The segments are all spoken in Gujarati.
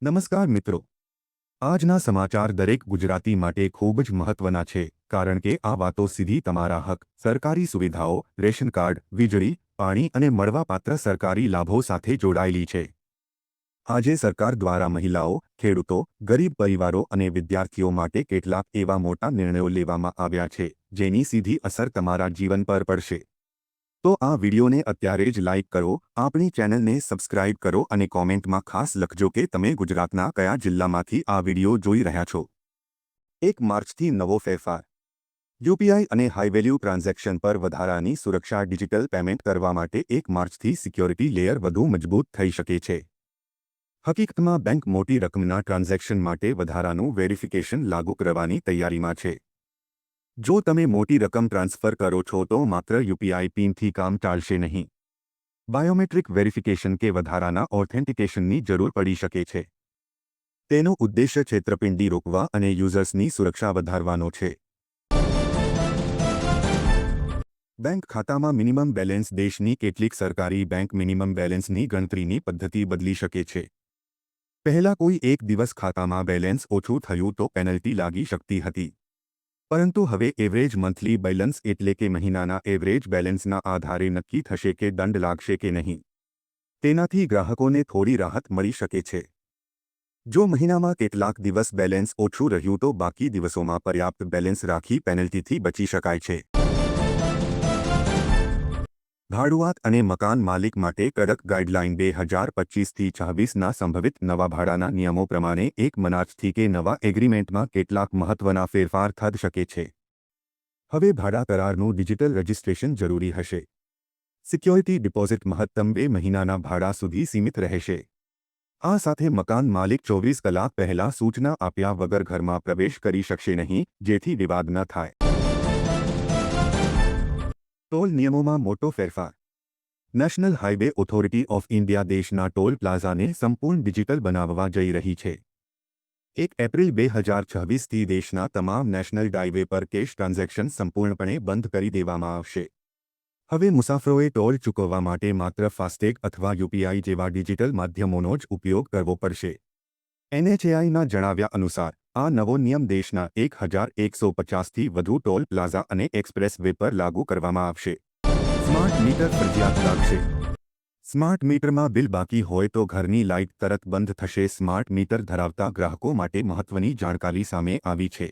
નમસ્કાર મિત્રો, આજના સમાચાર દરેક ગુજરાતી માટે ખૂબ જ મહત્વના છે કારણ કે આ વાતો સીધી તમારા હક, સરકારી સુવિધાઓ, રેશન કાર્ડ, વીજળી, પાણી અને મળવાપાત્ર સરકારી લાભો સાથે જોડાયેલી છે। આજે સરકાર દ્વારા મહિલાઓ, ખેડૂતો, ગરીબ પરિવારો અને વિદ્યાર્થીઓ માટે કેટલાક એવા મોટા નિર્ણયો લેવામાં આવ્યા છે જેની સીધી અસર તમારા જીવન પર પડશે। તો આ વિડિયોને અત્યારે જ લાઇક કરો, આપણી ચેનલને સબસ્ક્રાઇબ કરો અને કોમેન્ટમાં ખાસ લખજો કે તમે ગુજરાતના કયા જિલ્લામાંથી આ વિડિયો જોઈ રહ્યા છો। 1 માર્ચથી નવો ફેરફાર। યુપીઆઈ અને હાઈ વેલ્યુ ટ્રાન્ઝેક્શન પર વધારાની સુરક્ષા। ડિજિટલ પેમેન્ટ કરવા માટે 1 માર્ચથી સિક્યોરિટી લેયર વધુ મજબૂત થઈ શકે છે। હકીકતમાં બેંક મોટી રકમના ટ્રાન્ઝેક્શન માટે વધારાનું વેરિફિકેશન લાગુ કરવાની તૈયારીમાં છે। જો તમે મોટી રકમ ટ્રાન્સફર કરો છો તો માત્ર યુપીઆઈ પિનથી કામ ચાલશે નહીં। બાયોમેટ્રિક વેરિફિકેશન કે વધારાના ઓથેન્ટિકેશનની જરૂર પડી શકે છે। તેનો ઉદ્દેશ્ય છેતરપિંડી રોકવા અને યુઝર્સની સુરક્ષા વધારવાનો છે। બેંક ખાતામાં મિનિમમ બેલેન્સ। દેશની કેટલીક સરકારી બેંક મિનિમમ બેલેન્સની ગણતરીની પદ્ધતિ બદલી શકે છે। પહેલા કોઈ એક દિવસ ખાતામાં બેલેન્સ ઓછું થયું તો પેનલ્ટી લાગી શકતી હતી, પરંતુ હવે એવરેજ મંથલી બેલેન્સ એટલે કે મહિનાના એવરેજ બેલેન્સના આધારે નક્કી થશે કે દંડ લાગશે કે નહીં। તેનાથી ગ્રાહકોને થોડી રાહત મળી શકે છે। જો મહિનામાં કેટલાક દિવસ બેલેન્સ ઓછું રહ્યું તો બાકી દિવસોમાં પર્યાપ્ત બેલેન્સ રાખી પેનલ્ટીથી બચી શકાય છે। ભાડુઆત અને મકાન માલિક માટે કડક ગાઈડલાઈન। 2025થી 26ના સંભવિત નવા ભાડાના નિયમો પ્રમાણે 1 માર્ચથી કે નવા એગ્રીમેન્ટમાં કેટલાક મહત્વના ફેરફાર થઈ શકે છે। હવે ભાડા કરારનું ડિજિટલ રજિસ્ટ્રેશન જરૂરી હશે। સિક્યોરિટી ડિપોઝિટ મહત્તમ 2 મહિનાના ભાડા સુધી સીમિત રહેશે। આ સાથે મકાન માલિક 24 કલાક પહેલા સૂચના આપ્યા વગર ઘરમાં પ્રવેશ કરી શકશે નહીં, જેથી વિવાદ ન થાય। ટોલ નિયમોમાં મોટો ફેરફાર। National highway authority of India દેશના ટોલ પ્લાઝાને સંપૂર્ણ ડિજિટલ બનાવવા જઈ રહી છે। 1 એપ્રિલ 2026થી દેશના તમામ નેશનલ હાઈવે પર કેશ ટ્રાન્ઝેક્શન સંપૂર્ણપણે બંધ કરી દેવામાં આવશે। હવે મુસાફરોએ ટોલ ચૂકવવા માટે માત્ર ફાસ્ટેગ અથવા યુપીઆઈ જેવા ડિજિટલ માધ્યમોનો જ ઉપયોગ કરવો પડશે। એનએચએઆઈના જણાવ્યા અનુસાર આ નવો નિયમ દેશના 1150થી વધુ ટોલ પ્લાઝા અને એક્સપ્રેસ વે પર લાગુ કરવામાં આવશે। સ્માર્ટ મીટર ફરજિયાત લાગશે। સ્માર્ટ મીટરમાં બિલ બાકી હોય તો ઘરની લાઇટ તરત બંધ થશે। સ્માર્ટ મીટર ધરાવતા ગ્રાહકો માટે મહત્વની જાણકારી સામે આવી છે।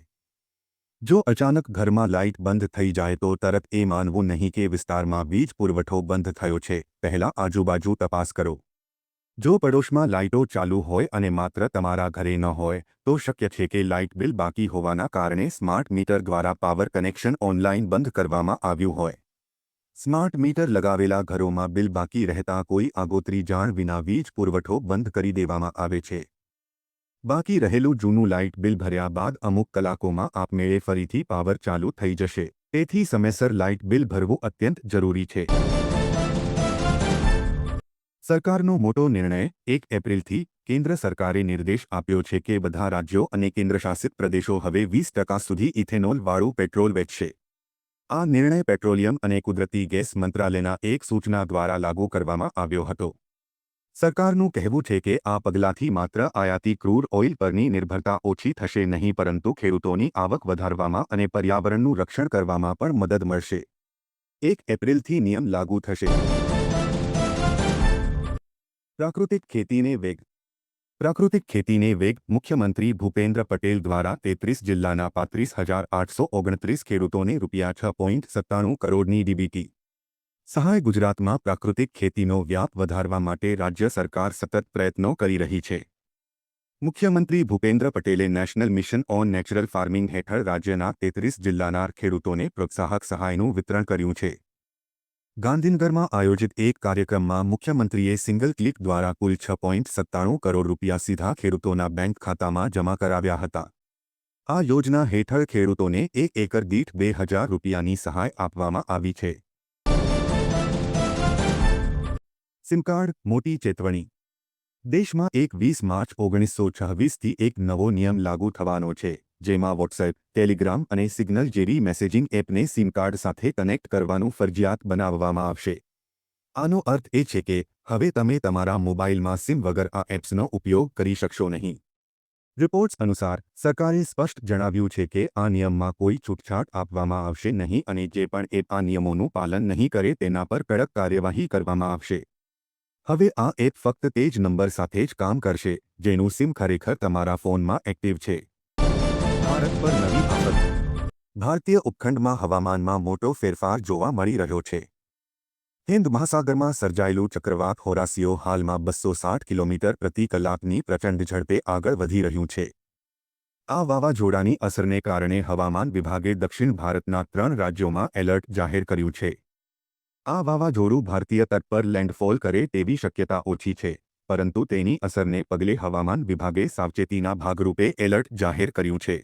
જો અચાનક ઘરમાં લાઇટ બંધ થઈ જાય તો તરત એ માનવું નહીં કે વિસ્તારમાં વીજ પુરવઠો બંધ થયો છે। પહેલા આજુબાજુ તપાસ કરો। જો પડોશમાં લાઇટો ચાલુ હોય અને માત્ર તમારા ઘરે ન હોય તો શક્ય છે કે લાઇટ બિલ બાકી હોવાના કારણે સ્માર્ટ મીટર દ્વારા પાવર કનેક્શન ઓનલાઈન બંધ કરવામાં આવ્યું હોય। સ્માર્ટ મીટર લગાવેલા ઘરોમાં બિલ બાકી રહેતા કોઈ આગોતરી જાણ વિના વીજ પુરવઠો બંધ કરી દેવામાં આવે છે। બાકી રહેલું જૂનું લાઇટ બિલ ભર્યા બાદ અમુક કલાકોમાં આપમેળે ફરીથી પાવર ચાલુ થઈ જશે। તેથી સમયસર લાઇટ બિલ ભરવું અત્યંત જરૂરી છે। સરકારનો મોટો નિર્ણય। 1 એપ્રિલથી કેન્દ્ર સરકારે નિર્દેશ આપ્યો છે કે બધા રાજ્યો અને કેન્દ્રશાસિત પ્રદેશો હવે 20% સુધી ઇથેનોલ-વાળું પેટ્રોલ વેચશે। આ નિર્ણય પેટ્રોલિયમ અને કુદરતી ગેસ મંત્રાલયના એક સૂચના દ્વારા લાગુ કરવામાં આવ્યો હતો। સરકારનું કહેવું છે કે આ પગલાંથી માત્ર આયાતી ક્રૂડ ઓઇલ પરની નિર્ભરતા ઓછી થશે નહીં પરંતુ ખેડૂતોની આવક વધારવામાં અને પર્યાવરણનું રક્ષણ કરવામાં પણ મદદ મળશે। 1 એપ્રિલથી નિયમ લાગુ થશે। પ્રાકૃતિક ખેતીને વેગ। પ્રાકૃતિક ખેતીને વેગ। મુખ્યમંત્રી ભૂપેન્દ્ર પટેલ દ્વારા 33 જિલ્લાના 35,829 ખેડૂતોને ₹6.97 કરોડની ડીબીટી સહાય। ગુજરાતમાં પ્રાકૃતિક ખેતીનો વ્યાપ વધારવા માટે રાજ્ય સરકાર સતત પ્રયત્નો કરી રહી છે। મુખ્યમંત્રી ભૂપેન્દ્ર પટેલે national mission on natural farming હેઠળ રાજ્યના 33 જિલ્લાના ખેડૂતોને પ્રોત્સાહક સહાયનું વિતરણ કર્યું છે। ગાંધીનગરમાં આયોજિત એક કાર્યક્રમમાં મુખ્યમંત્રીએ સિંગલ ક્લિક દ્વારા કુલ ₹6.97 કરોડ સીધા ખેડૂતોના બેંક ખાતામાં જમા કરાવ્યા હતા। આ યોજના હેઠળ ખેડૂતોને 1 એકર દીઠ ₹2,000ની સહાય આપવામાં આવી છે। સિમ કાર્ડ મોટી ચેતવણી। દેશમાં 21 માર્ચ 1926થી એક નવો નિયમ લાગુ થવાનો છે, જેમાં વોટ્સએપ, ટેલિગ્રામ અને સિગ્નલ જેવી મેસેજિંગ એપને સિમ કાર્ડ સાથે કનેક્ટ કરવાનું ફરજિયાત બનાવવામાં આવશે। આનો અર્થ એ છે કે હવે તમે તમારા મોબાઈલમાં સિમ વગર આ એપ્સનો ઉપયોગ કરી શકશો નહીં. રિપોર્ટ્સ અનુસાર સરકારે સ્પષ્ટ જણાવ્યું છે કે આ નિયમમાં કોઈ છૂટછાટ આપવામાં આવશે નહીં અને જે પણ એપ આ નિયમોનું પાલન નહીં કરે તેના પર કડક કાર્યવાહી કરવામાં આવશે. હવે આ એપ ફક્ત તે જ નંબર સાથે જ કામ કરશે જેનું સિમ ખરેખર તમારા ફોનમાં એક્ટિવ છે. ભારત પર નવી આફત. ભારતીય ઉપખંડમાં હવામાનમાં મોટો ફેરફાર જોવા મળી રહ્યો છે. હિન્દ મહાસાગરમાં સર્જાયેલું ચક્રવાત હોરાસિયો હાલમાં 260 કિલોમીટર પ્રતિ કલાકની પ્રચંડ ઝડપે આગળ વધી રહ્યું છે. આ વાવાઝોડાની અસરને કારણે હવામાન વિભાગે દક્ષિણ ભારતના 3 રાજ્યોમાં એલર્ટ જાહેર કર્યું છે. આ વાવાઝોડું ભારતીય તટ પર લેન્ડફોલ કરે તેવી શક્યતા ઓછી છે, પરંતુ તેની અસરને પગલે હવામાન વિભાગે સાવચેતીના ભાગરૂપે એલર્ટ જાહેર કર્યું છે.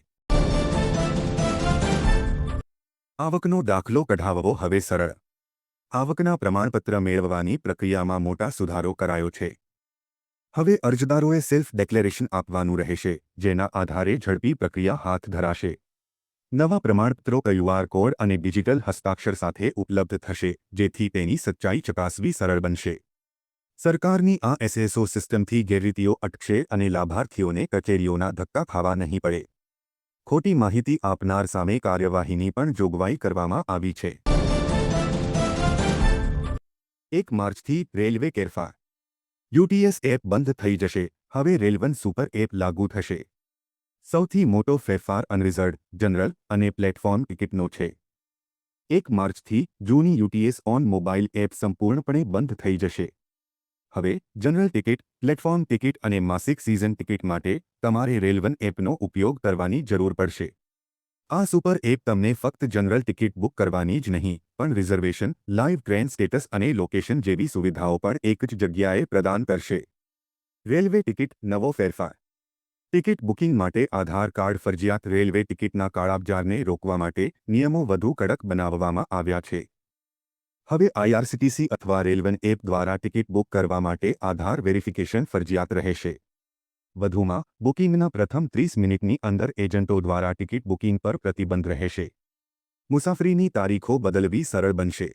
આવકનો દાખલો કઢાવવો હવે સરળ. આવકના પ્રમાણપત્ર મેળવવાની પ્રક્રિયામાં મોટા સુધારો કરાયો છે. હવે અરજદારોએ સેલ્ફ ડિક્લેરેશન આપવાનું રહેશે, જેના આધારે ઝડપી પ્રક્રિયા હાથ ધરાશે. નવા પ્રમાણપત્રો QR કોડ અને ડિજિટલ હસ્તાક્ષર સાથે ઉપલબ્ધ થશે, જેથી તેની સચ્ચાઈ ચકાસવી સરળ બનશે. સરકારની આ SSO સિસ્ટમથી ગેરરીતિઓ અટકશે અને લાભાર્થીઓને કચેરીઓના ધક્કા ખાવા નહીં પડે. ખોટી માહિતી આપનાર સામે કાર્યવાહીની પણ જોગવાઈ કરવામાં આવી છે. 1 માર્ચથી રેલવે ફેરફાર. UTS એપ બંધ થઈ જશે, હવે રેલવન સુપર એપ લાગુ થશે. સૌથી મોટો ફેરફાર અનરિઝર્વ્ડ, જનરલ અને પ્લેટફોર્મ ટિકિટનો છે. 1 માર્ચથી જૂની UTS ઓન મોબાઈલ એપ સંપૂર્ણપણે બંધ થઈ જશે. હવે જનરલ ટિકિટ, પ્લેટફોર્મ ટિકિટ અને માસિક સિઝન ટિકિટ માટે તમારે રેલવન એપનો ઉપયોગ કરવાની જરૂર પડશે. આ સુપર એપ તમને ફક્ત જનરલ ટિકિટ બુક કરવાની જ નહીં, પણ રિઝર્વેશન, લાઇવ ટ્રેન સ્ટેટસ અને લોકેશન જેવી સુવિધાઓ પણ એક જ જગ્યાએ પ્રદાન કરશે. રેલવે ટિકિટ નવો ફેરફાર. ટિકિટ બુકિંગ માટે આધાર કાર્ડ ફરજિયાત. રેલવે ટિકિટના કાળાબજારને રોકવા માટે નિયમો વધુ કડક બનાવવામાં આવ્યા છે. હવે IRCTC અથવા રેલવન એપ દ્વારા ટિકિટ બુક કરવા માટે આધાર વેરિફિકેશન ફરજિયાત રહેશે. વધુમાં બુકિંગના પ્રથમ 30 મિનિટની અંદર એજન્ટો દ્વારા ટિકિટ બુકિંગ પર પ્રતિબંધ રહેશે. મુસાફરીની તારીખો બદલવી સરળ બનશે.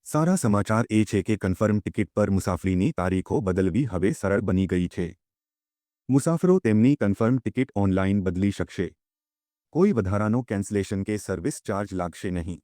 સારા સમાચાર એ છે કે કન્ફર્મ ટિકિટ પર મુસાફરીની તારીખો બદલવી હવે સરળ બની ગઈ છે. મુસાફરો તેમની કન્ફર્મ ટિકિટ ઓનલાઈન બદલી શકશે. કોઈ વધારાનો કેન્સલેશન કે સર્વિસ ચાર્જ લાગશે નહીં.